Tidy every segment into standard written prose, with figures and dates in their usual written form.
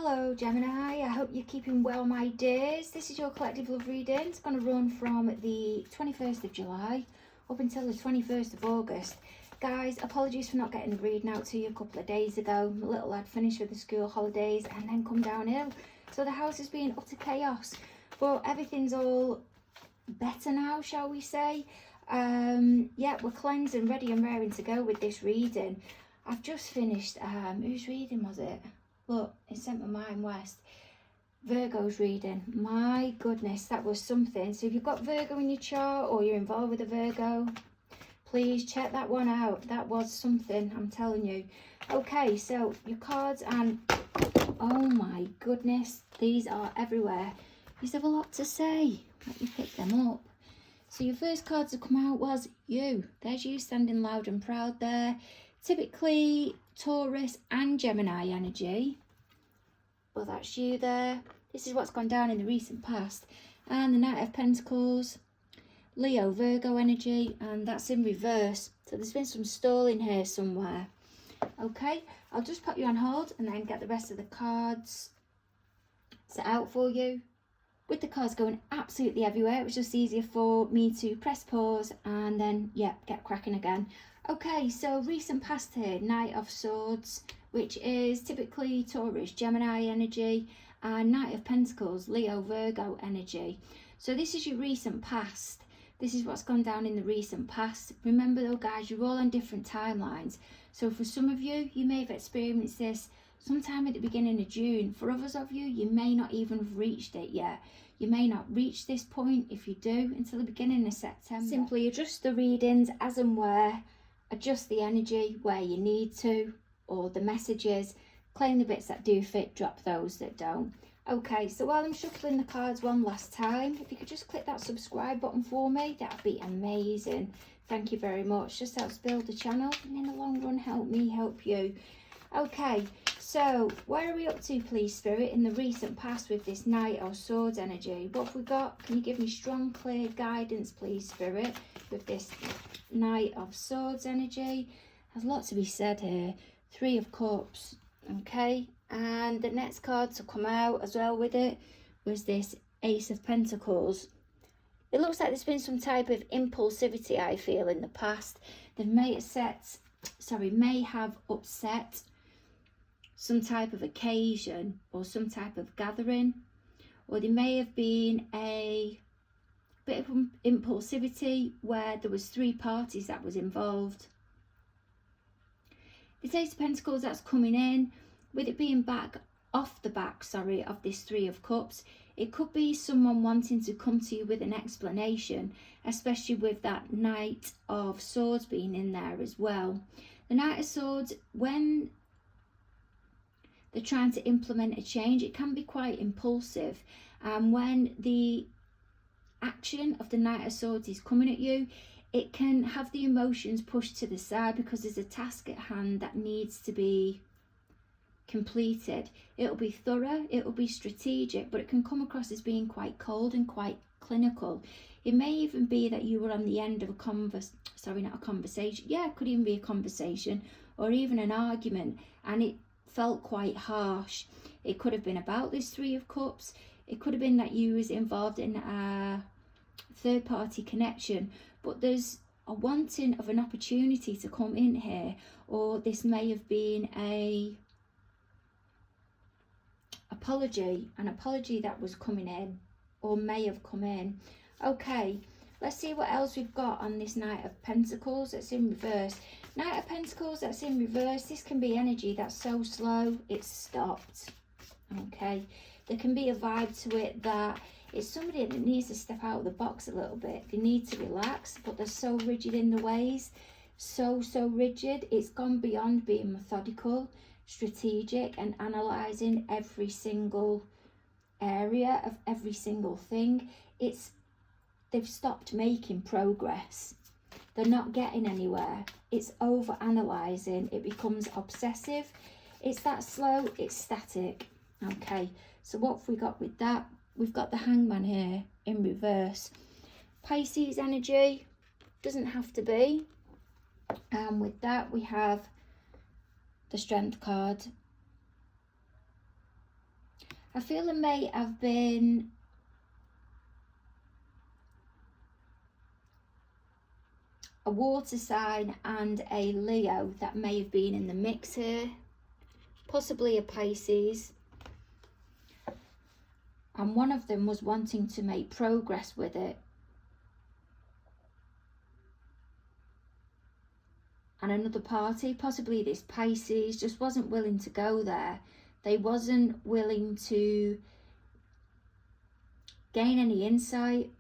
Hello Gemini, I hope you're keeping well my dears. This is your collective love reading. It's going to run from the 21st of July up until the 21st of August. Guys, apologies for not getting the reading out to you a couple of days ago. My little lad finished with the school holidays and then come down ill. So the house has been utter chaos. But everything's all better now, shall we say. Yeah, we're cleansed and ready and raring to go with this reading. I've just finished, whose reading was it? Look, it sent my mind west. Virgo's reading. My goodness, that was something. So if you've got Virgo in your chart or you're involved with a Virgo, please check that one out. That was something, I'm telling you. Okay, so your cards, and oh my goodness, these are everywhere. These have a lot to say. Let me pick them up. So your first cards to come out was you. There's you standing loud and proud there. Typically Taurus and Gemini energy. Well, that's you there. This is what's gone down in the recent past. And the Knight of Pentacles, Leo, Virgo energy, and that's in reverse. So there's been some stalling here somewhere. Okay, I'll just put you on hold and then get the rest of the cards set out for you. With the cards going absolutely everywhere, it was just easier for me to press pause and then, yeah, get cracking again. Okay, so recent past here, Knight of Swords, which is typically Taurus, Gemini energy, and Knight of Pentacles, Leo, Virgo energy. So this is your recent past. This is what's gone down in the recent past. Remember though, guys, you're all on different timelines. So for some of you, you may have experienced this sometime at the beginning of June. For others of you, you may not even have reached it yet. You may not reach this point, if you do, until the beginning of September. Simply adjust the readings as and where. Adjust the energy where you need to, or the messages. Claim the bits that do fit, drop those that don't. Okay, so while I'm shuffling the cards one last time, if you could just click that subscribe button for me, that'd be amazing. Thank you very much. Just helps build the channel and in the long run help me help you. Okay, so where are we up to, please, Spirit, in the recent past with this Knight of Swords energy? What have we got? Can you give me strong, clear guidance, please, Spirit, with this Knight of Swords energy? There's a lot to be said here. Three of Cups, okay? And the next card to come out as well with it was this Ace of Pentacles. It looks like there's been some type of impulsivity, I feel, in the past. They may have upset some type of occasion or some type of gathering, or there may have been a bit of impulsivity where there was three parties that was involved. The Ace of Pentacles that's coming in, with it being off the back of this Three of Cups, it could be someone wanting to come to you with an explanation, especially with that Knight of Swords being in there as well. The Knight of Swords, when they're trying to implement a change, it can be quite impulsive. And when the action of the Knight of Swords is coming at you, it can have the emotions pushed to the side because there's a task at hand that needs to be completed. It'll be thorough, it'll be strategic, but it can come across as being quite cold and quite clinical. It may even be that you were on the end of a conversation. Yeah, it could even be a conversation or even an argument, and it felt quite harsh. It could have been about this Three of Cups. It could have been that you was involved in a third party connection, but there's a wanting of an opportunity to come in here, or this may have been an apology that was coming in or may have come in. Okay, let's see what else we've got on this Knight of Pentacles that's in reverse. Knight of Pentacles that's in reverse, this can be energy that's so slow it's stopped. Okay, there can be a vibe to it that it's somebody that needs to step out of the box a little bit. They need to relax, but they're so rigid in the ways, so rigid. It's gone beyond being methodical, strategic, and analysing every single area of every single thing. They've stopped making progress. They're not getting anywhere. It's over analysing. It becomes obsessive. It's that slow, it's static. Okay, so what have we got with that? We've got the Hangman here in reverse. Pisces energy, doesn't have to be. And with that we have the Strength card. I feel there may have been a water sign and a Leo that may have been in the mix here, possibly a Pisces, and one of them was wanting to make progress with it, and another party, possibly this Pisces, just wasn't willing to go there. They wasn't willing to gain any insight,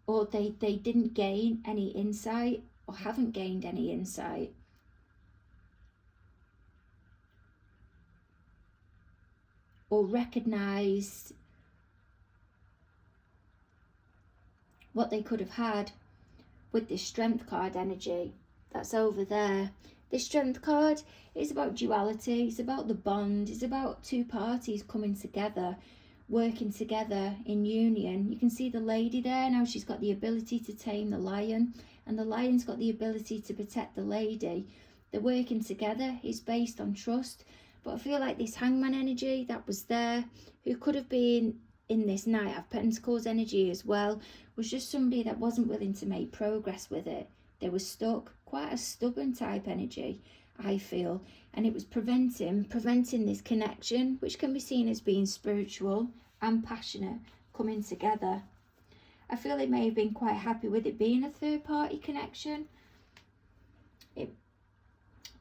or they didn't gain any insight, or haven't gained any insight. Or recognised what they could have had with this Strength card energy that's over there. This Strength card is about duality, it's about the bond, it's about two parties coming together, working together in union. You can see the lady there now, she's got the ability to tame the lion, and the lion's got the ability to protect the lady. They're working together, it's based on trust. But I feel like this Hangman energy that was there, who could have been in this Knight of Pentacles energy as well, was just somebody that wasn't willing to make progress with it. They were stuck, quite a stubborn type energy, I feel, and it was preventing this connection, which can be seen as being spiritual and passionate, coming together. I feel they may have been quite happy with it being a third party connection.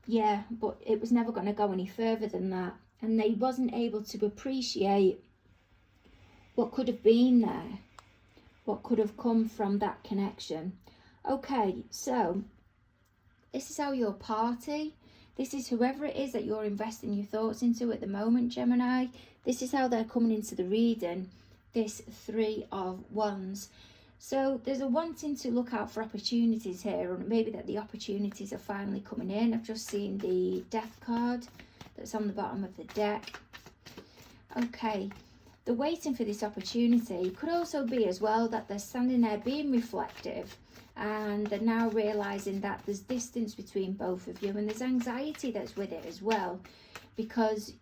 Yeah, but it was never going to go any further than that, and they wasn't able to appreciate what could have been there, what could have come from that connection. Okay, so this is how your party, this is whoever it is that you're investing your thoughts into at the moment, Gemini, this is how they're coming into the reading, this Three of Wands. So there's a wanting to look out for opportunities here, or maybe that the opportunities are finally coming in. I've just seen the Death card that's on the bottom of the deck. Okay, they're waiting for this opportunity. Could also be as well that they're standing there being reflective, and they're now realising that there's distance between both of you, and there's anxiety that's with it as well, because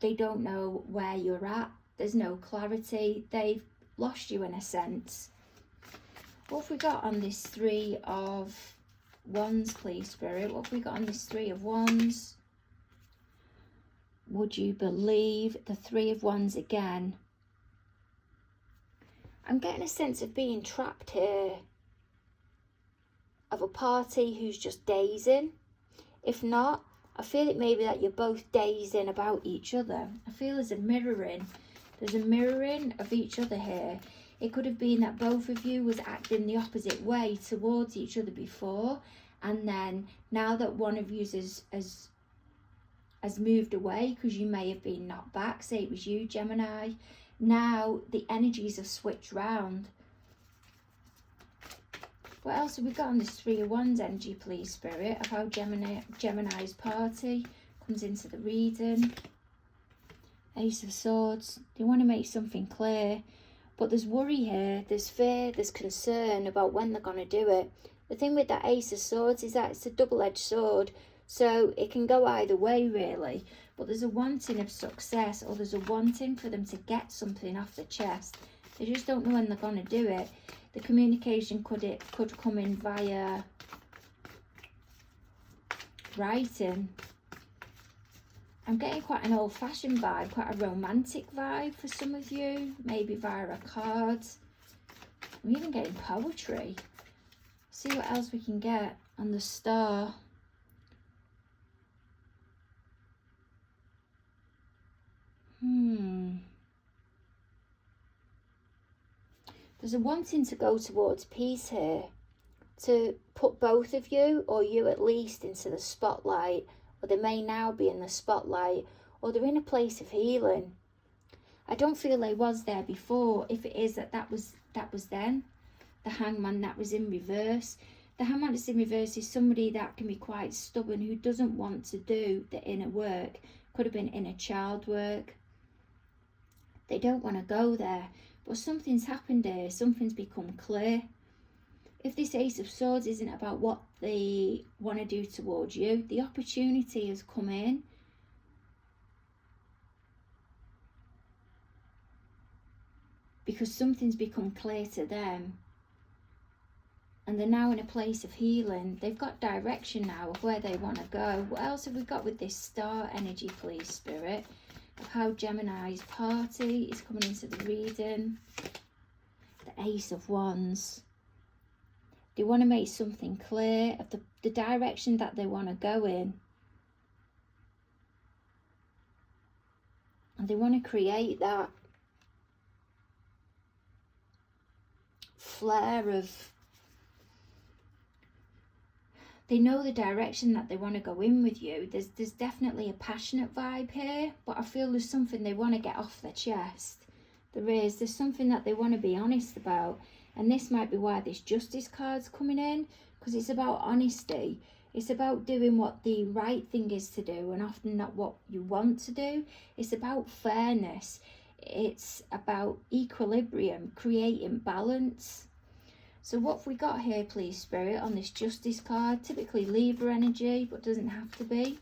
they don't know where you're at. There's no clarity. They've lost you in a sense. What have we got on this Three of Wands, please, Spirit? What have we got on this Three of Wands? Would you believe the Three of Wands again? I'm getting a sense of being trapped here, of a party who's just dazing. If not, I feel it may be that you're both dazing about each other. I feel there's a mirroring. There's a mirroring of each other here. It could have been that both of you was acting the opposite way towards each other before, and then now that one of you has moved away because you may have been knocked back, say it was you, Gemini, now the energies have switched round. What else have we got on this Three of Wands energy, please, Spirit, of how Gemini's party comes into the reading? Ace of Swords. They want to make something clear. But there's worry here, there's fear, there's concern about when they're going to do it. The thing with that Ace of Swords is that it's a double-edged sword, so it can go either way, really. But there's a wanting of success, or there's a wanting for them to get something off the chest. They just don't know when they're going to do it. The communication could come in via writing. I'm getting quite an old-fashioned vibe, quite a romantic vibe for some of you, maybe via a card. I'm even getting poetry. See what else we can get on the Star. There's a wanting to go towards peace here, to put both of you, or you at least, into the spotlight. Or they may now be in the spotlight, or they're in a place of healing. I don't feel they was there before. If it is that was then, the Hangman that was in reverse. The Hangman that's in reverse is somebody that can be quite stubborn, who doesn't want to do the inner work. Could have been inner child work. They don't want to go there, but something's happened here. Something's become clear. If this Ace of Swords isn't about what they want to do towards you, the opportunity has come in. because something's become clear to them. And they're now in a place of healing. They've got direction now of where they want to go. What else have we got with this star energy, please, Spirit? Of how Gemini's party is coming into the reading. The Ace of Wands. They want to make something clear of the direction that they want to go in. And they want to create that flare of... They know the direction that they want to go in with you. There's definitely a passionate vibe here, but I feel there's something they want to get off their chest. There's something that they want to be honest about. And this might be why this Justice card's coming in, because it's about honesty. It's about doing what the right thing is to do and often not what you want to do. It's about fairness. It's about equilibrium, creating balance. So what have we got here, please, Spirit, on this Justice card? Typically Libra energy, but doesn't have to be.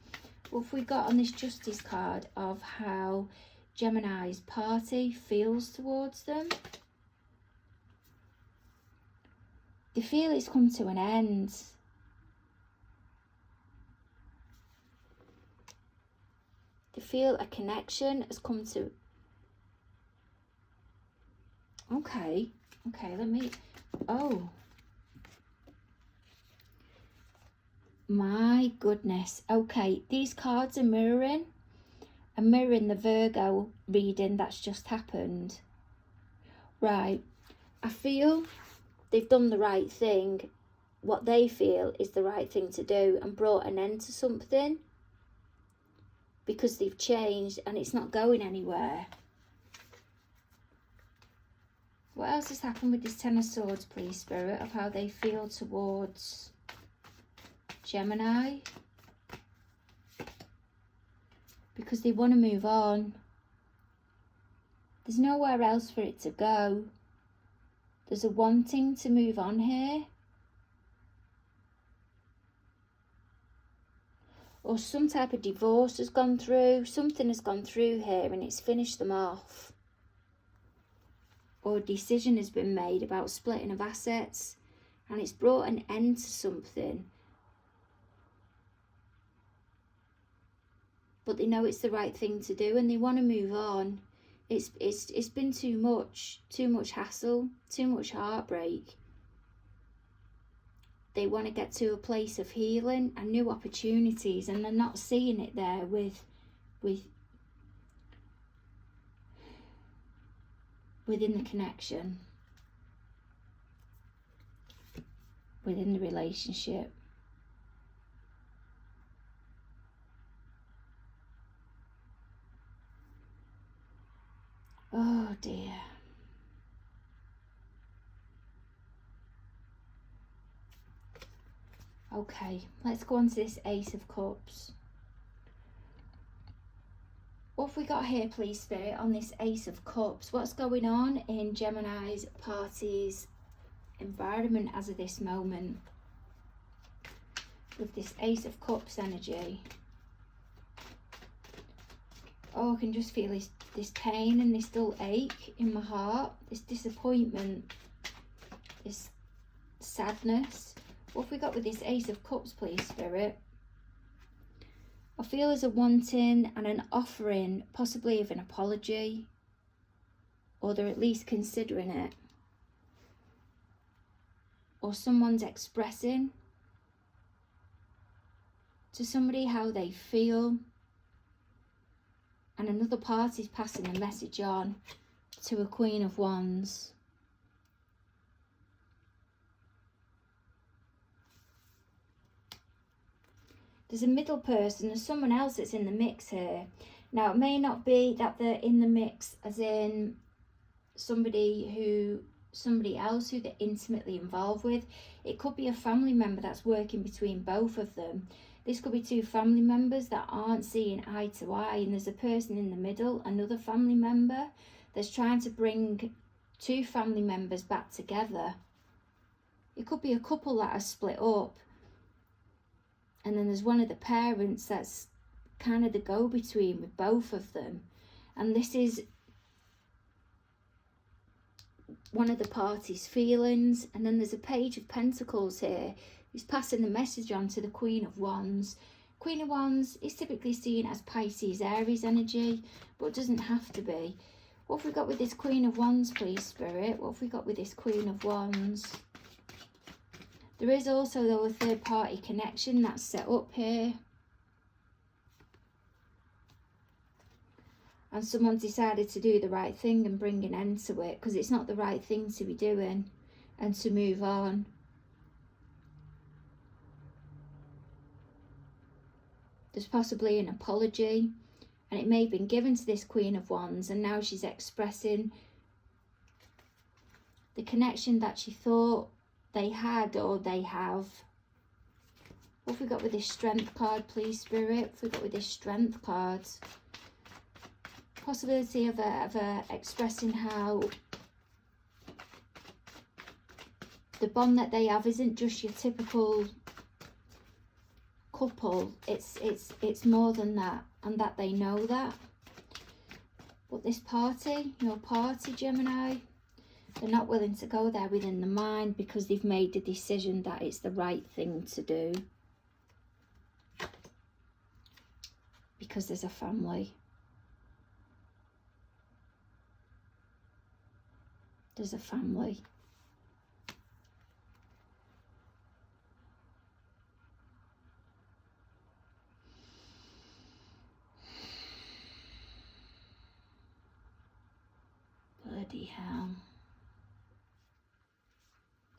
What have we got on this Justice card of how Gemini's party feels towards them? They feel it's come to an end. They feel a connection has come to... Okay, let me... Oh. My goodness. Okay, these cards are mirroring the Virgo reading that's just happened. Right. I feel they've done the right thing. What they feel is the right thing to do and brought an end to something. Because they've changed and it's not going anywhere. What else has happened with this Ten of Swords, please, Spirit, of how they feel towards Gemini? Because they want to move on. There's nowhere else for it to go. There's a wanting to move on here. Or some type of divorce has gone through. Something has gone through here and it's finished them off. Or a decision has been made about splitting of assets and it's brought an end to something. But they know it's the right thing to do and they want to move on. It's been too much hassle, too much heartbreak. They want to get to a place of healing and new opportunities, and they're not seeing it there within the connection, within the relationship. Oh dear. Okay, let's go on to this Ace of Cups. What have we got here, please, Spirit, on this Ace of Cups? What's going on in Gemini's party's environment as of this moment? With this Ace of Cups energy. Oh, I can just feel this pain and this dull ache in my heart. This disappointment. This sadness. What have we got with this Ace of Cups, please, Spirit? I feel there's a wanting and an offering, possibly of an apology. Or they're at least considering it. Or someone's expressing to somebody how they feel. And another party's passing a message on to a Queen of Wands. There's a middle person, there's someone else that's in the mix here. Now, it may not be that they're in the mix as in somebody else who they're intimately involved with. It could be a family member that's working between both of them. This could be two family members that aren't seeing eye to eye, and there's a person in the middle, another family member, that's trying to bring two family members back together. It could be a couple that are split up. And then there's one of the parents that's kind of the go-between with both of them. And this is one of the party's feelings. And then there's a Page of Pentacles here who's passing the message on to the Queen of Wands. Queen of Wands is typically seen as Pisces, Aries energy, but it doesn't have to be. What have we got with this Queen of Wands, please, Spirit? What have we got with this Queen of Wands? There is also, though, a third-party connection that's set up here. And someone's decided to do the right thing and bring an end to it, because it's not the right thing to be doing, and to move on. There's possibly an apology, and it may have been given to this Queen of Wands, and now she's expressing the connection that she thought they had or they have. What have we got with this Strength card, please, Spirit? What have we got with this Strength card? Possibility of expressing how the bond that they have isn't just your typical couple. It's more than that, and that they know that. But this party, your party, Gemini, they're not willing to go there within the mind because they've made the decision that it's the right thing to do. Because there's a family. There's a family. Bloody hell.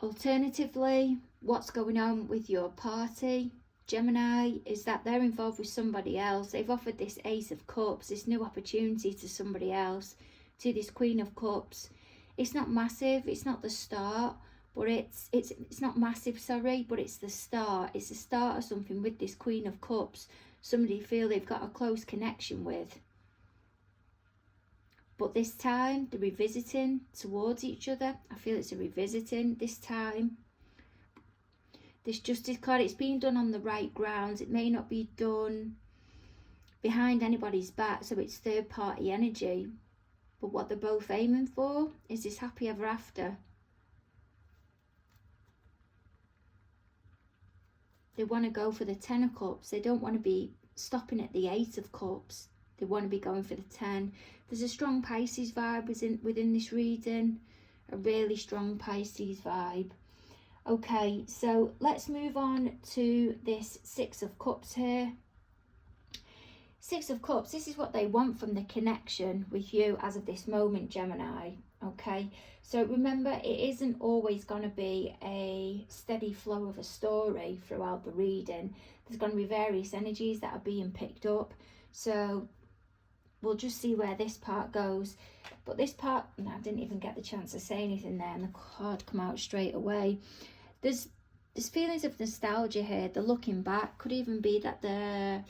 Alternatively, what's going on with your party, Gemini, is that they're involved with somebody else. They've offered this Ace of Cups, this new opportunity to somebody else, to this Queen of Cups. It's not massive, it's not the start, but it's not massive, sorry, but it's the start. It's the start of something with this Queen of Cups. Somebody feel they've got a close connection with. But this time, they're revisiting towards each other. I feel it's a revisiting this time. This Justice card, it's being done on the right grounds. It may not be done behind anybody's back, so it's third-party energy. But what they're both aiming for is this happy ever after. They want to go for the 10 of Cups. They don't want to be stopping at the 8 of Cups. They want to be going for the 10. There's a strong Pisces vibe within this reading. A really strong Pisces vibe. Okay, so let's move on to this 6 of Cups here. 6 of Cups, this is what they want from the connection with you as of this moment, Gemini. Okay, so remember, it isn't always going to be a steady flow of a story throughout the reading. There's going to be various energies that are being picked up. So we'll just see where this part goes. But this part, no, I didn't even get the chance to say anything there, and the card come out straight away. There's feelings of nostalgia here. They're looking back. Could even be that they're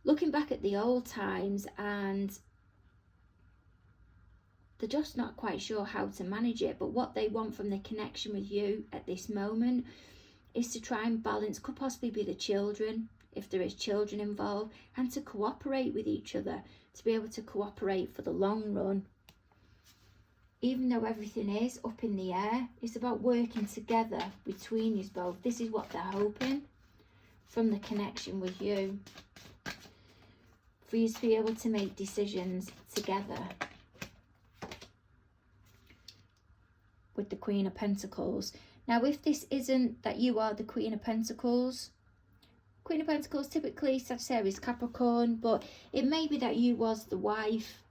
looking back at the old times, and they're just not quite sure how to manage it. But what they want from the connection with you at this moment is to try and balance. Could possibly be the children, if there is children involved, and to cooperate with each other, to be able to cooperate for the long run. Even though everything is up in the air, it's about working together between you both. This is what they're hoping from the connection with you. For you to be able to make decisions together. With the Queen of Pentacles. Now, if this isn't that you are the Queen of Pentacles, Queen of Pentacles, typically Sagittarius, Capricorn, but it may be that you was the wife.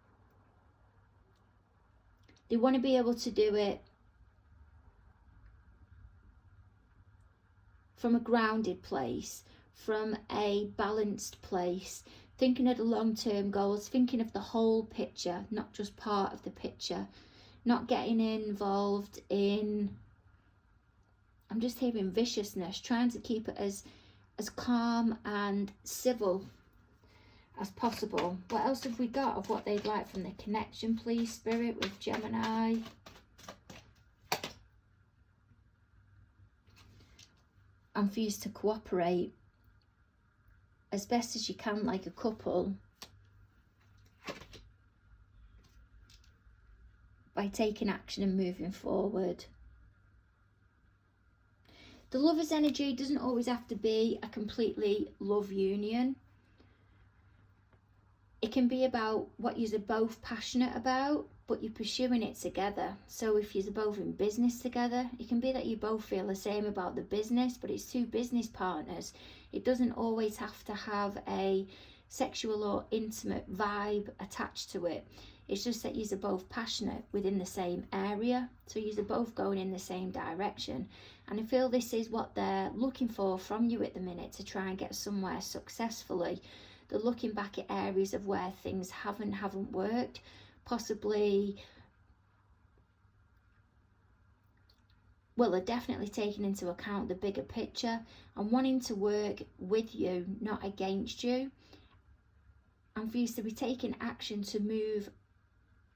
They want to be able to do it from a grounded place, from a balanced place, thinking of the long-term goals, thinking of the whole picture, not just part of the picture, not getting involved in, I'm just hearing viciousness, trying to keep it as calm and civil as possible. What else have we got of what they'd like from the connection, please, Spirit, with Gemini? And for you to cooperate as best as you can, like a couple, by taking action and moving forward. The Lover's energy doesn't always have to be a completely love union. It can be about what you're both passionate about, but you're pursuing it together. So if you're both in business together, it can be that you both feel the same about the business, but it's two business partners. It doesn't always have to have a sexual or intimate vibe attached to it. It's just that you're both passionate within the same area, so you're both going in the same direction. And I feel this is what they're looking for from you at the minute, to try and get somewhere successfully. They're looking back at areas of where things haven't worked, possibly, well, they're definitely taking into account the bigger picture and wanting to work with you, not against you, and for you to be taking action to move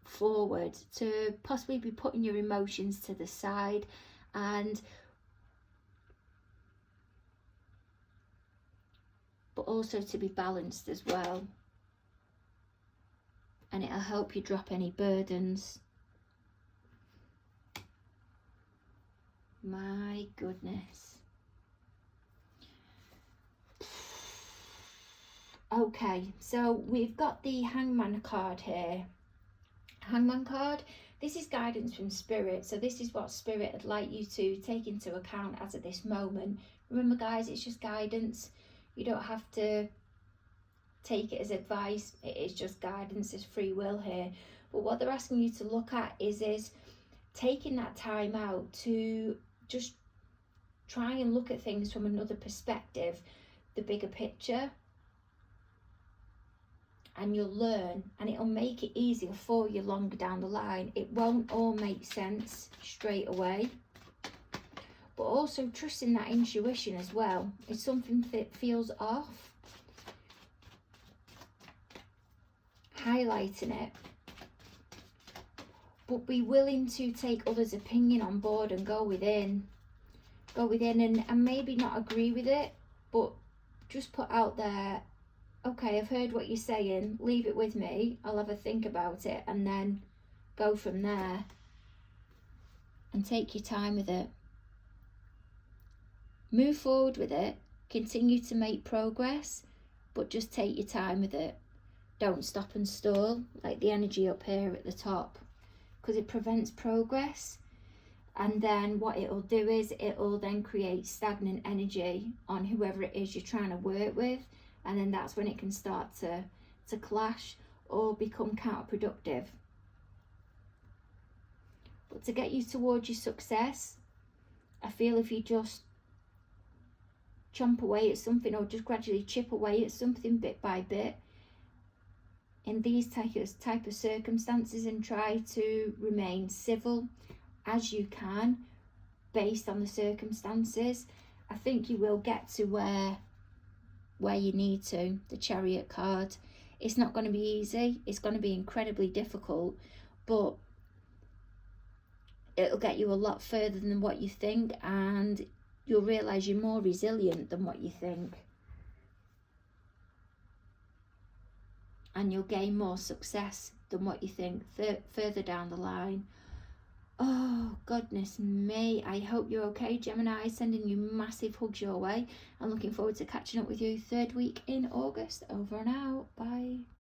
forward, to possibly be putting your emotions to the side, and but also to be balanced as well. And it'll help you drop any burdens. My goodness. Okay, so we've got the Hangman card here. Hangman card, this is guidance from Spirit. So this is what Spirit would like you to take into account as at this moment. Remember guys, it's just guidance. You don't have to take it as advice. It is just guidance. There's free will here. But what they're asking you to look at is taking that time out to just try and look at things from another perspective, the bigger picture. And you'll learn, and it'll make it easier for you longer down the line. It won't all make sense straight away. But also trusting that intuition as well. It's something that feels off. Highlighting it. But be willing to take others' opinion on board and go within. Go within and maybe not agree with it, but just put out there, okay, I've heard what you're saying, leave it with me, I'll have a think about it, and then go from there. And take your time with it. Move forward with it, continue to make progress, but just take your time with it. Don't stop and stall, like the energy up here at the top, because it prevents progress. And then what it'll do is it'll then create stagnant energy on whoever it is you're trying to work with. And then that's when it can start to clash or become counterproductive. But to get you towards your success, I feel if you just chomp away at something, or just gradually chip away at something bit by bit in these type of circumstances, and try to remain civil as you can based on the circumstances, I think you will get to where you need to. The Chariot card, it's not going to be easy, it's going to be incredibly difficult, but it'll get you a lot further than what you think, and you'll realize you're more resilient than what you think, and you'll gain more success than what you think further down the line. Oh, goodness me. I hope you're okay, Gemini. Sending you massive hugs your way, and looking forward to catching up with you 3rd week in August. Over and out. Bye.